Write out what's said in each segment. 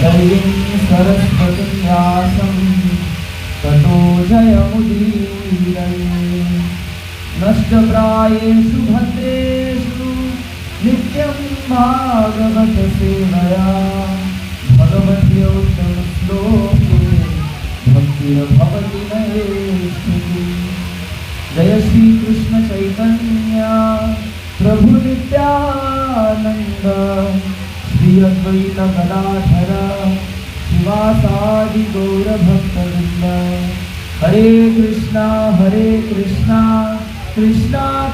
दैवीं सरस्वतीं व्यासं ततो जयमुदीरये। नष्टप्रायेषु भद्रेषु नित्यं भागवत सेवया भगवत्योत्तमश्लोके भक्तिर्भवति नैष्ठिकी। जय श्री कृष्ण चैतन्य प्रभु नित्यानंद श्री अद्वैत गदाधर शिवासादि गौर भक्तवृंद। हरे कृष्णा कृष्णा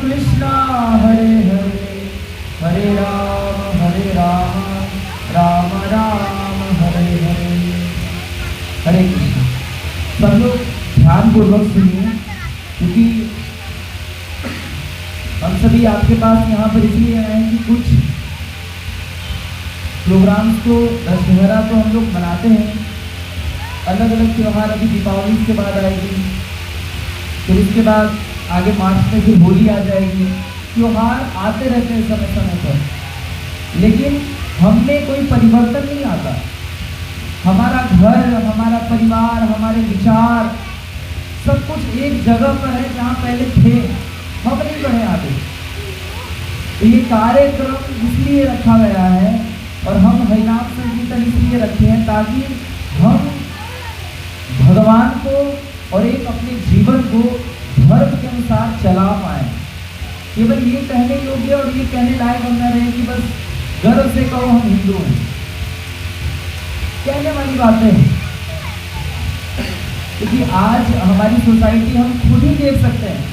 कृष्णा हरे हरे, हरे राम राम राम हरे हरे। हरे कृष्ण। सब लोग ध्यान पूर्वक सुनिए, क्योंकि हम सभी आपके पास यहाँ पर इसलिए आए हैं कि कुछ प्रोग्राम्स तो दशहरा तो हम लोग मनाते हैं, अलग अलग त्यौहार अभी दीपावली के बाद आएगी, फिर उसके बाद आगे मार्च में फिर होली आ जाएगी। त्यौहार आते रहते हैं समय समय पर, लेकिन हमने कोई परिवर्तन नहीं आता। हमारा घर, हमारा परिवार, हमारे विचार सब कुछ एक जगह पर है जहाँ पहले थे, हम नहीं बढ़े आगे। तो ये कार्यक्रम इसलिए रखा गया है और हम हरिनाम संकीर्तन इसलिए रखे हैं ताकि हम भगवान को और एक अपने जीवन को धर्म के अनुसार चला पाए। केवल ये कहने योग्य और ये कहने लायक हम न रहे कि बस गर्व से कहो हम हिंदू हैं, कहने वाली बातें हैं। क्योंकि आज हमारी सोसाइटी हम खुद ही देख सकते हैं,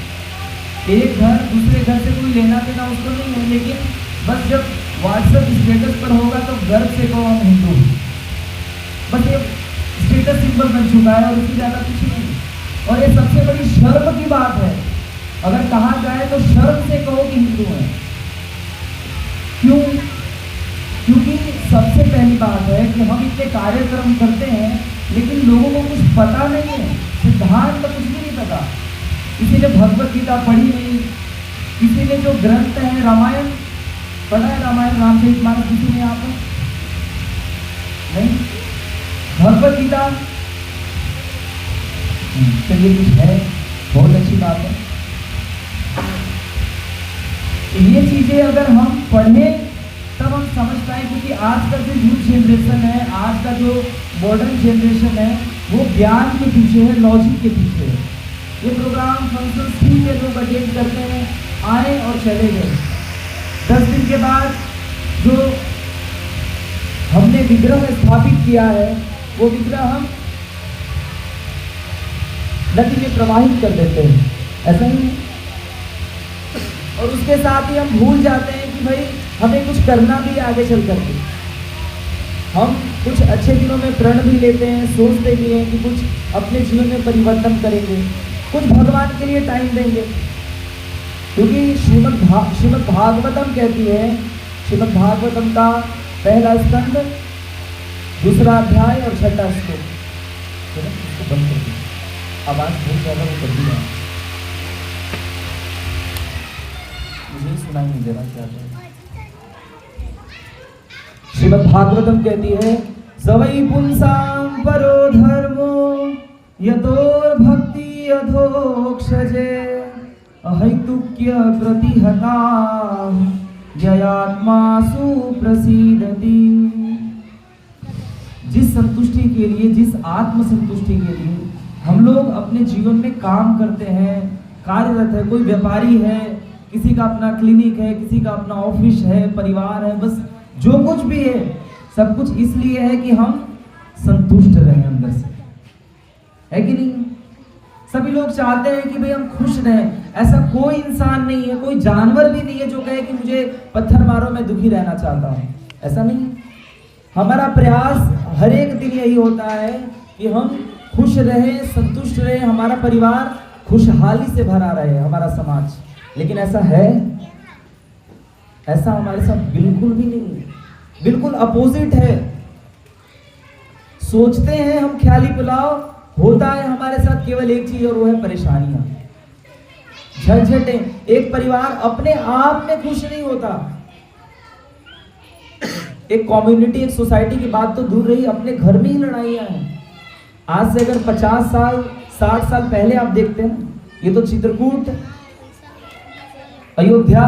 एक घर दूसरे घर से कोई लेना देना उसको नहीं है, लेकिन बस जब व्हाट्सएप स्टेटस पर होगा तो गर्व से कहो हम हिंदू हैं। बस ये स्टेटस सिंबल बन चुका है और उसकी ज़्यादा कुछ नहीं। और ये सबसे बड़ी शर्म की बात है, अगर कहा जाए तो शर्म से कहो कि हिंदू हैं। क्यों? क्योंकि सबसे पहली बात है कि हम इतने कार्यक्रम करते हैं लेकिन लोगों को कुछ पता नहीं है, सिद्धांत तो कुछ भी नहीं पता। किसी ने भगवत गीता पढ़ी नहीं, किसी ने जो ग्रंथ है रामायण पढ़ा है, रामायण रामचरितमानस किसी ने यहाँ पर नहीं, भगवत गीता चलिए कुछ है, बहुत अच्छी बात है। ये चीजें अगर हम पढ़ें तब हम समझ पाए, क्योंकि आज का जो यूथ जनरेशन है, आज का जो मॉडर्न जनरेशन है, वो ज्ञान के पीछे है, लॉजिक के पीछे है। ये प्रोग्राम फंक्शन ठीक है, लोग अटेंड करते हैं, आए और चले गए। 10 दिन के बाद जो हमने विग्रह स्थापित किया है वो विग्रह हम नदी में प्रवाहित कर देते हैं, ऐसा ही है। और उसके साथ ही हम भूल जाते हैं कि भाई हमें कुछ करना भी आगे चल करके। हम कुछ अच्छे दिनों में प्रण भी लेते हैं, सोचते भी हैं कि कुछ अपने जीवन में परिवर्तन करेंगे, कुछ भगवान के लिए टाइम देंगे। क्योंकि श्रीमद् भागवतम कहती है, श्रीमद् भागवतम का पहला स्कंद, दूसरा अध्याय और छठा श्लोक, इसको बंद कर दिया, आवाज बहुत ज्यादा वो कर दिया, मुझे सुनाई नहीं दे रहा क्या। श्रीमद् भागवतम कहती है, सवै पुंसां परो धर्मो यतो भक्ति अधोक्षजे अहैतुक्य प्रतिहता ययात्मासु प्रसीदति। जिस संतुष्टि के लिए, जिस आत्म संतुष्टि के लिए हम लोग अपने जीवन में काम करते हैं, कार्यरत है, कोई व्यापारी है, किसी का अपना क्लिनिक है, किसी का अपना ऑफिस है, परिवार है, बस जो कुछ भी है सब कुछ इसलिए है कि हम संतुष्ट रहें अंदर से, है कि नहीं? सभी लोग चाहते हैं कि भाई हम खुश रहें। ऐसा कोई इंसान नहीं है, कोई जानवर भी नहीं है जो कहे कि मुझे पत्थर मारो मैं दुखी रहना चाहता हूँ, ऐसा नहीं। हमारा प्रयास हर एक दिन यही होता है कि हम खुश रहें, संतुष्ट रहें, हमारा परिवार खुशहाली से भरा रहे, हमारा समाज। लेकिन ऐसा है? ऐसा हमारे साथ बिल्कुल भी नहीं है, बिल्कुल अपोजिट है। सोचते हैं हम ख्याली पुलाव, होता है हमारे साथ केवल एक चीज और वो है परेशानियां, झंझटें। एक परिवार अपने आप में खुश नहीं होता, एक कम्युनिटी, एक सोसाइटी की बात तो दूर रही, अपने घर में ही लड़ाइयाँ हैं। आज से अगर 50 साल 60 साल पहले आप देखते हैं, ये तो चित्रकूट अयोध्या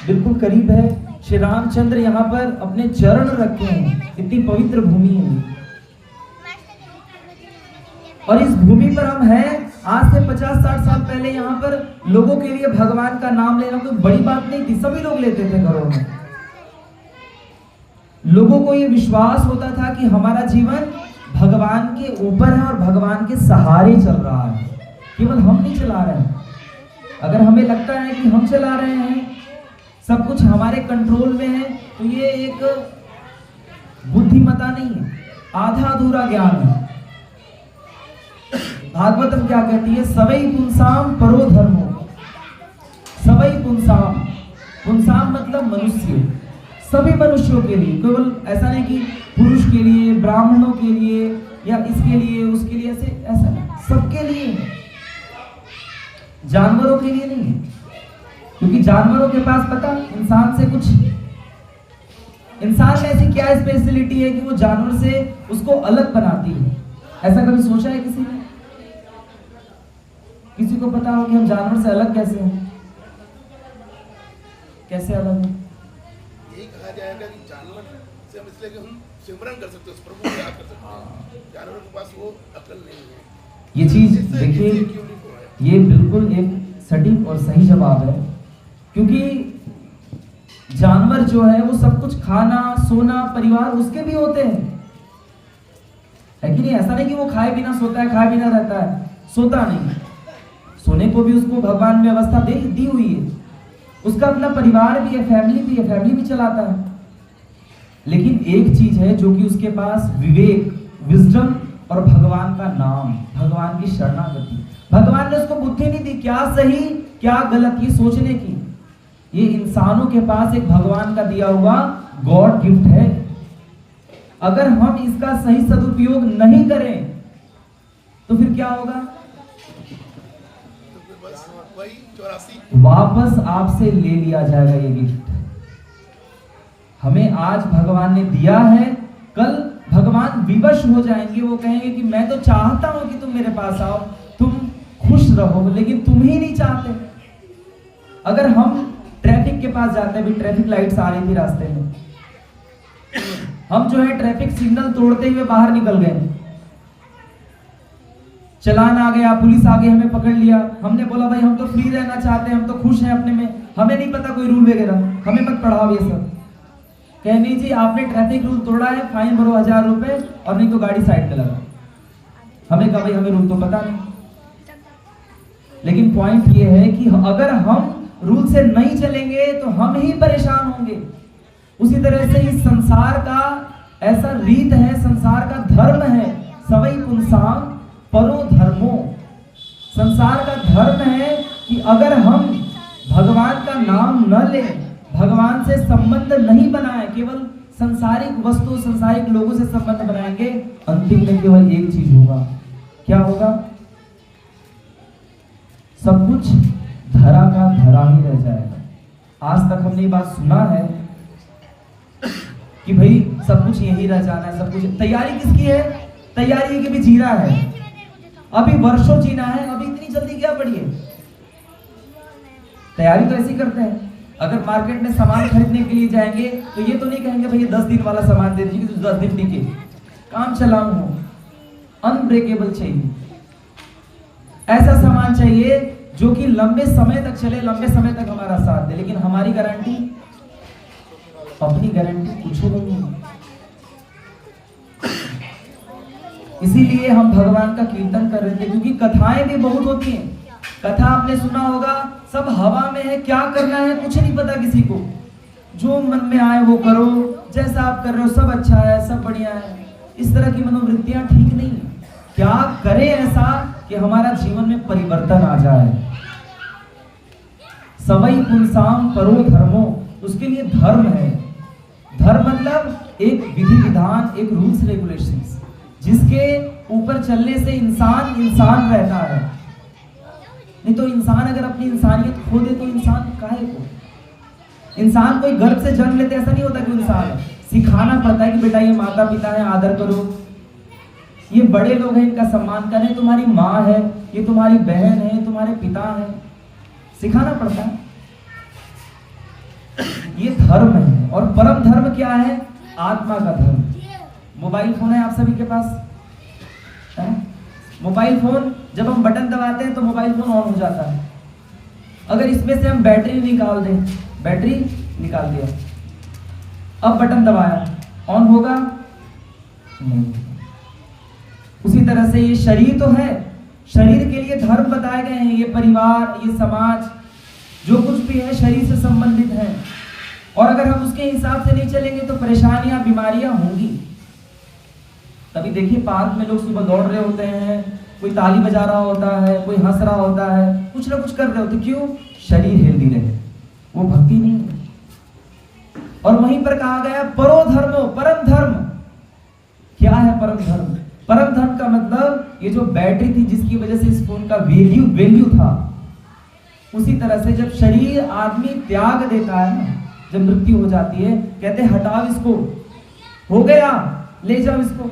बिल्कुल करीब है, श्री रामचंद्र यहाँ पर अपने चरण रखे हैं, इतनी पवित्र भूमि है। और इस भूमि पर हम हैं। आज से 50-60 साल पहले यहाँ पर लोगों के लिए भगवान का नाम लेना कोई बड़ी बात नहीं थी, सभी लोग लेते थे घरों में। लोगों को ये विश्वास होता था कि हमारा जीवन भगवान के ऊपर है और भगवान के सहारे चल रहा है, केवल हम नहीं चला रहे हैं। अगर हमें लगता है कि हम चला रहे हैं, सब कुछ हमारे कंट्रोल में है, तो ये एक बुद्धिमता नहीं है, आधा अधूरा ज्ञान है। भागवतम क्या कहती है? सवै पुंसाम परो धर्मो। सवै पुंसाम, पुंसाम मतलब मनुष्य, सभी मनुष्यों के लिए, केवल ऐसा नहीं कि पुरुष के लिए, ब्राह्मणों के लिए या इसके लिए उसके लिए, ऐसा नहीं, सबके लिए है, जानवरों के लिए नहीं है। क्योंकि जानवरों के पास पता इंसान से कुछ, इंसान में ऐसी क्या स्पेशलिटी है कि वो जानवर से उसको अलग बनाती है? ऐसा कभी सोचा है किसी ने? किसी को पता हो कि हम जानवर से अलग कैसे हैं? कैसे अलग हैं? यही कहा जाएगा कि जानवर से हम इसलिए कि हम सिमरन कर सकते हैं, उस प्रभु को याद कर सकते हैं। जानवरों के पास वो अकल नहीं है। ये चीज देखिए, ये बिल्कुल एक सटीक और सही जवाब है। क्योंकि जानवर जो है वो सब कुछ, खाना सोना परिवार उसके भी होते हैं, है कि नहीं? ऐसा नहीं कि वो खाए बिना सोता है, खाए बिना रहता है, सोता नहीं। सोने को भी उसको भगवान में व्यवस्था दी हुई है, उसका अपना परिवार भी है, फैमिली भी है, फैमिली भी चलाता है। लेकिन एक चीज है जो कि उसके पास विवेक, विजडम और भगवान का नाम, भगवान की शरणागति। भगवान ने उसको बुद्धि नहीं दी, क्या सही क्या गलत ये सोचने की। ये इंसानों के पास एक भगवान का दिया हुआ गॉड गिफ्ट है। अगर हम इसका सही सदुपयोग नहीं करें तो फिर क्या होगा? वापस आपसे ले लिया जाएगा ये गिफ्ट। हमें आज भगवान ने दिया है, कल भगवान विवश हो जाएंगे, वो कहेंगे कि मैं तो चाहता हूं कि तुम मेरे पास आओ, तुम खुश रहो, लेकिन तुम ही नहीं चाहते। अगर हम ट्रैफिक के पास जाते हैं, भी ट्रैफिक लाइट्स आ रही थी रास्ते में, हम जो है ट्रैफिक सिग्नल तोड़ते हुए बाहर निकल गए, चलान आ गया, पुलिस आ गई, हमें पकड़ लिया। हमने बोला भाई हम तो फ्री रहना चाहते हैं, हम तो खुश हैं अपने में, हमें नहीं पता कोई रूल वगैरह, हमें मत पढ़ाओ ये सब। कहनी जी आपने ट्रैफिक रूल तोड़ा है, फाइन भरो 1000 रुपए और नहीं तो गाड़ी साइड पे लगा। हमें कहा भाई हमें रूल तो पता नहीं। लेकिन पॉइंट ये है कि अगर हम रूल से नहीं चलेंगे तो हम ही परेशान होंगे। उसी तरह से इस संसार का ऐसा रीत है, संसार का धर्म है, सवै पुंसाम परो धर्मो। संसार का धर्म है कि अगर हम भगवान का नाम न लें, भगवान से संबंध नहीं बनाए, केवल संसारिक वस्तु, संसारिक लोगों से संबंध बनाएंगे, अंतिम में केवल एक चीज होगा। क्या होगा? सब कुछ धरा का धरा ही रह जाएगा। आज तक हमने ये बात सुना है कि भाई सब कुछ यही रह जाना है, सब कुछ। तैयारी किसकी है? तैयारी है कि भी जीना है, अभी वर्षों जीना है, अभी इतनी जल्दी क्या पड़ी है? तैयारी तो ऐसी करते हैं। अगर मार्केट में सामान खरीदने के लिए जाएंगे तो ये तो नहीं कहेंगे भाई 10 दिन वाला सामान दे दीजिए, 10 दिन टिके, काम चलाऊ हो, अनब्रेकेबल चाहिए। ऐसा सामान चाहिए जो कि लंबे समय तक चले, लंबे समय तक हमारा साथ दे। लेकिन हमारी गारंटी, अपनी गारंटी कुछ नहीं है। इसीलिए हम भगवान का कीर्तन कर रहे थे, क्योंकि कथाएं भी बहुत होती हैं। कथा आपने सुना होगा, सब हवा में है, क्या करना है कुछ नहीं पता किसी को, जो मन में आए वो करो, जैसा आप कर रहे हो सब अच्छा है, सब बढ़िया है। इस तरह की मनोवृत्तियां ठीक नहीं है। क्या करें ऐसा कि हमारा जीवन में परिवर्तन आ जाए? सवै पुंसाम परो धर्मो, उसके लिए धर्म है। धर्म मतलब एक विधि विधान, एक रूल्स रेगुलेशंस, जिसके ऊपर चलने से इंसान इंसान रहता है। नहीं तो इंसान अगर अपनी इंसानियत खो दे तो इंसान काहे को? इंसान कोई गर्भ से जन्म लेते ऐसा नहीं होता कि इंसान है। सिखाना पड़ता है कि बेटा ये माता पिता है, आदर करो, ये बड़े लोग हैं, इनका सम्मान करें, तुम्हारी माँ है, ये तुम्हारी बहन है, तुम्हारे पिता है, सिखाना पड़ता है। ये धर्म है। और परम धर्म क्या है? आत्मा का धर्म। मोबाइल फोन है आप सभी के पास, है? मोबाइल फोन जब हम बटन दबाते हैं तो मोबाइल फोन ऑन हो जाता है। अगर इसमें से हम बैटरी निकाल दें, बैटरी निकाल दिया, अब बटन दबाया, ऑन होगा? नहीं। उसी तरह से ये शरीर तो है, शरीर के लिए धर्म बताए गए हैं। ये परिवार, ये समाज, जो कुछ भी है शरीर से संबंधित है। और अगर हम उसके हिसाब से नहीं चलेंगे तो परेशानियां, बीमारियां होंगी। तभी देखिए पार्क में लोग सुबह दौड़ रहे होते हैं, कोई ताली बजा रहा होता है, कोई हंस रहा होता है, कुछ ना कुछ कर रहे होते। क्यों? शरीर हेल्दी रहे। वो भक्ति नहीं है। और वहीं पर कहा गया परो धर्मो, परम धर्म। क्या है परम धर्म? परम धर्म का मतलब ये जो बैटरी थी जिसकी वजह से इस फोन का वैल्यू था, उसी तरह से जब शरीर आदमी त्याग देता है ना, जब मृत्यु हो जाती है, कहते हटाओ इसको, हो गया, ले जाओ इसको,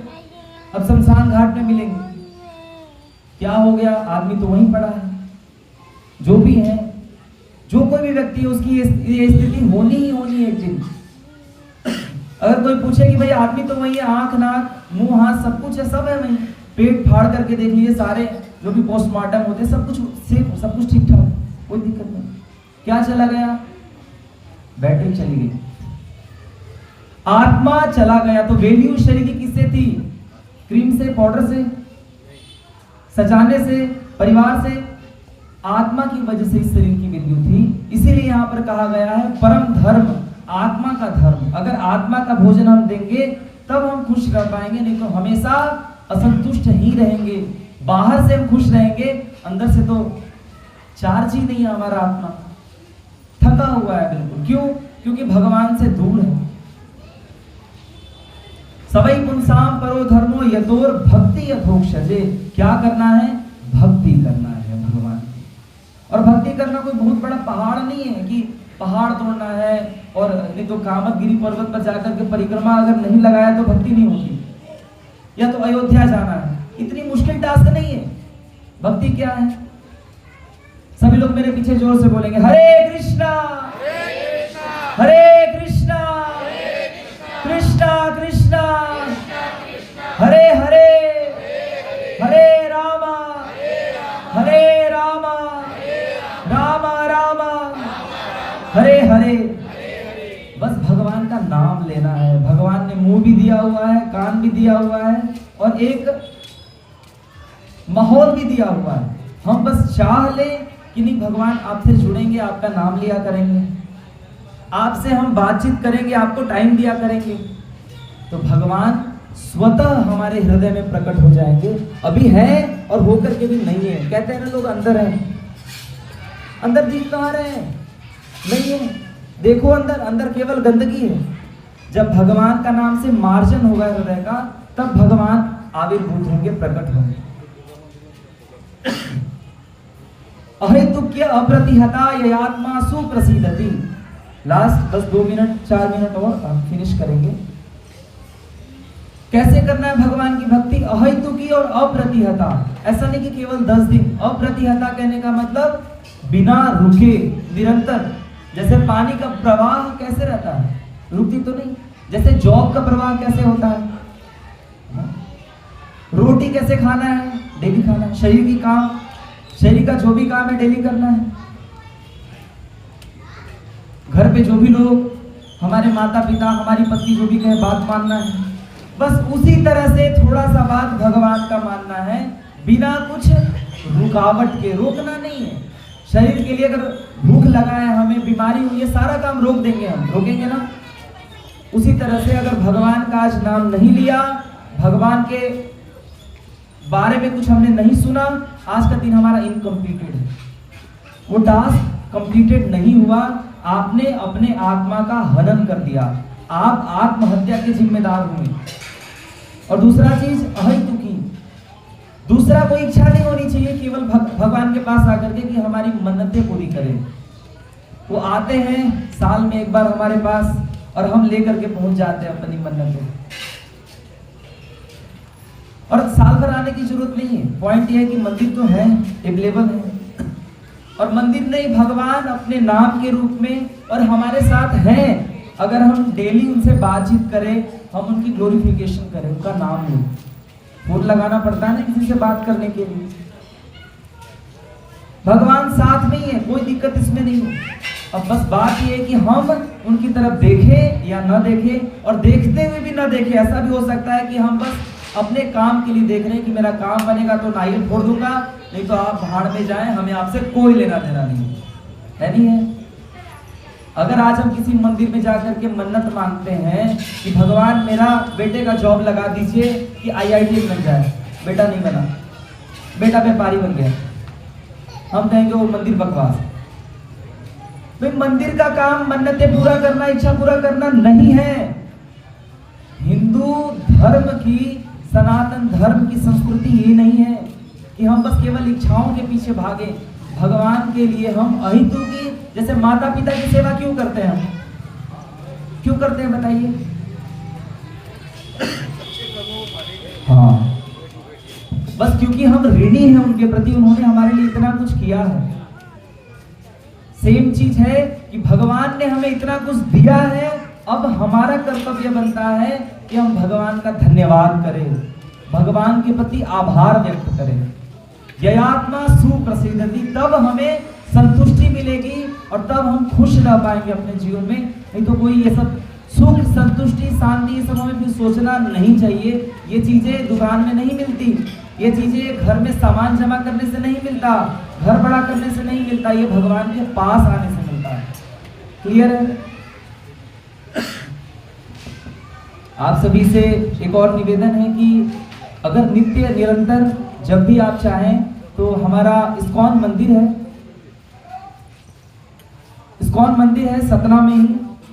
अब शमशान घाट में मिलेंगे। क्या हो गया? आदमी तो वहीं पड़ा है। जो भी है, जो कोई भी व्यक्ति है, उसकी ये स्थिति होनी ही होनी है एक दिन। अगर कोई पूछे कि भाई आदमी तो वही है, आंख, नाक, मुंह, हाथ सब कुछ है, सब है वहीं, पेट फाड़ करके देख लीजिए, सारे जो भी पोस्टमार्टम होते हैं सब कुछ सेफ, सब कुछ ठीक ठाक, कोई दिक्कत नहीं। क्या चला गया? बैटरी चली गई, आत्मा चला गया। तो वैल्यू शरीर की किससे थी? क्रीम से, पाउडर से, सजाने से, परिवार से? आत्मा की वजह से इस शरीर की वैल्यू थी। इसीलिए यहाँ पर कहा गया है परम धर्म, आत्मा का धर्म। अगर आत्मा का भोजन हम देंगे तब हम खुश रह पाएंगे, नहीं तो हमेशा असंतुष्ट ही रहेंगे। बाहर से हम खुश रहेंगे, अंदर से तो चार्ज ही नहीं है हमारा आत्मा, थका हुआ है बिल्कुल। क्यों? क्योंकि भगवान से दूर है। सवै पुंसाम परो धर्मो यतोर भक्ति यथोक्षजे। क्या करना है? भक्ति करना है भगवान की। और भक्ति करना कोई बहुत बड़ा पहाड़ नहीं है कि पहाड़ तोड़ना है, और नहीं तो कामतगिरी पर्वत पर जाकर के परिक्रमा अगर नहीं लगाया तो भक्ति नहीं होती, या तो अयोध्या जाना है। इतनी मुश्किल टास्क नहीं है। भक्ति क्या है? सभी लोग मेरे पीछे जोर से बोलेंगे, हरे कृष्णा हरे कृष्णा कृष्णा कृष्णा हरे हरे हरे रामा रामा रामा हरे हरे। बस भगवान का नाम लेना है। भगवान ने मुंह भी दिया हुआ है, कान भी दिया हुआ है, और एक माहौल भी दिया हुआ है। हम बस चाह लें कि नहीं भगवान आपसे जुड़ेंगे, आपका नाम लिया करेंगे, आपसे हम बातचीत करेंगे, आपको टाइम दिया करेंगे, तो भगवान स्वतः हमारे हृदय में प्रकट हो जाएंगे। अभी है और होकर के भी नहीं है। कहते हैं ना लोग अंदर है, अंदर दिख कहाँ रहे हैं? नहीं है। देखो अंदर, अंदर केवल गंदगी है। जब भगवान का नाम से मार्जन होगा हृदय का, तब भगवान आविर्भूत होंगे, प्रकट होंगे। अहेतुक्य अप्रतिहता ययात्मा सुप्रसीदति। लास्ट बस 2 मिनट 4 मिनट और हम फिनिश करेंगे। कैसे करना है भगवान की भक्ति? अहेतुकी और अप्रतिहता। ऐसा नहीं कि केवल 10 दिन। अप्रतिहता कहने का मतलब बिना रुके, निरंतर। जैसे पानी का प्रवाह कैसे रहता है? रुकती तो नहीं। जैसे जॉब का प्रवाह कैसे होता है? रोटी कैसे खाना है? डेली खाना है। शरीर की काम, शरीर का जो भी काम है डेली करना है। घर पे जो भी लोग, हमारे माता पिता, हमारी पत्नी जो भी कहे बात मानना है। बस उसी तरह से थोड़ा सा बात भगवान का मानना है, बिना कुछ रुकावट के। रोकना नहीं है। शरीर के लिए अगर भूख लगा है, हमें बीमारी हुई है, सारा काम रोक देंगे हम, रोकेंगे ना? उसी तरह से अगर भगवान का आज नाम नहीं लिया, भगवान के बारे में कुछ हमने नहीं सुना, आज का दिन हमारा इनकम्प्लीटेड है। वो टास्क कंप्लीटेड नहीं हुआ। आपने अपने आत्मा का हनन कर दिया, आप आत्महत्या के जिम्मेदार हुए। और दूसरा चीज अहेतुकी, दूसरा कोई इच्छा नहीं होनी चाहिए केवल भगवान के पास आकर के कि हमारी मन्नतें पूरी करें। वो आते हैं साल में एक बार हमारे पास, और हम लेकर के पहुंच जाते हैं अपनी मन्नतें। और साल भर आने की जरूरत नहीं है। पॉइंट यह है कि मंदिर तो है, अवेलेबल है, और मंदिर नहीं, भगवान अपने नाम के रूप में और हमारे साथ हैं। अगर हम डेली उनसे बातचीत करें, हम उनकी ग्लोरिफिकेशन करें, उनका नाम लें। फोन लगाना पड़ता है ना किसी से बात करने के लिए, भगवान साथ में ही है, कोई दिक्कत इसमें नहीं है। अब बस बात ये है कि हम उनकी तरफ देखें या ना देखें, और देखते हुए भी ना देखें। ऐसा भी हो सकता है कि हम बस अपने काम के लिए देख रहे हैं कि मेरा काम बनेगा तो नारियल फोड़ दूंगा, नहीं तो आप भाड़ में जाएं, हमें आपसे कोई लेना देना नहीं है, नहीं है। अगर आज हम किसी मंदिर में जाकर के मन्नत मांगते हैं कि भगवान मेरा बेटे का जॉब लगा दीजिए कि IIT बन जाए, बेटा नहीं बना, बेटा व्यापारी बन गया, हम कहेंगे वो मंदिर बकवास। भाई मंदिर का काम मन्नतें पूरा करना, इच्छा पूरा करना नहीं है। हिंदू धर्म की, सनातन धर्म की संस्कृति ये नहीं है कि हम बस केवल इच्छाओं के पीछे भागे। भगवान के लिए हम अहितु की, जैसे माता पिता की सेवा क्यों करते हैं, हम क्यों करते हैं बताइए? हाँ, बस क्योंकि हम ऋणी हैं उनके प्रति, उन्होंने हमारे लिए इतना कुछ किया है। सेम चीज है कि भगवान ने हमें इतना कुछ दिया है, अब हमारा कर्तव्य बनता है कि हम भगवान का धन्यवाद करें, भगवान के प्रति आभार व्यक्त करें। ययात्मा सुप्रसिद्धि, तब हमें संतुष्टि मिलेगी और तब हम खुश रह पाएंगे अपने जीवन में। नहीं तो कोई ये सब सुख, संतुष्टि, शांति, ये सब हमें फिर सोचना नहीं चाहिए। ये चीजें दुकान में नहीं मिलती, ये चीजें घर में सामान जमा करने से नहीं मिलता, घर बड़ा करने से नहीं मिलता, ये भगवान के पास आने से मिलता है। क्लियर है? आप सभी से एक और निवेदन है कि अगर नित्य निरंतर जब भी आप चाहें तो हमारा इस्कॉन मंदिर है, इस्कॉन मंदिर है सतना में ही,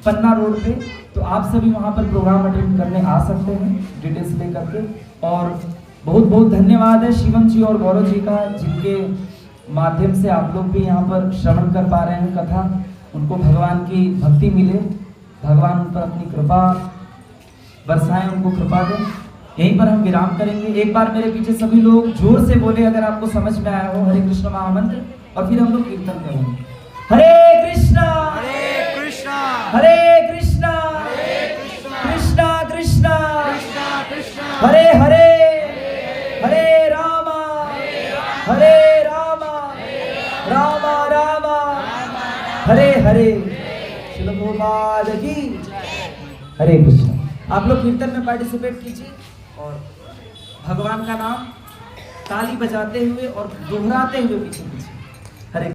पन्ना रोड पे। तो आप सभी वहां पर प्रोग्राम अटेंड करने आ सकते हैं डिटेल्स लेकर के। और बहुत बहुत धन्यवाद है शिवम जी और गौरव जी का, जिनके माध्यम से आप लोग भी यहाँ पर श्रवण कर पा रहे हैं कथा। उनको भगवान की भक्ति मिले, भगवान उन पर अपनी कृपा बरसाएं, उनको कृपा दें। यहीं पर हम विराम करेंगे। एक बार मेरे पीछे सभी लोग जोर से बोले अगर आपको समझ में आया हो हरे कृष्ण महामंत्र, और फिर हम लोग कीर्तन करेंगे। हरे कृष्णा हरे कृष्णा हरे कृष्णा कृष्णा कृष्णा हरे हरे हरे रामा रामा रामा हरे हरे। श्री गोपाल की हरे कृष्ण। आप लोग कीर्तन में पार्टिसिपेट कीजिए और भगवान का नाम ताली बजाते हुए और दोहराते हुए पीछे पीछे।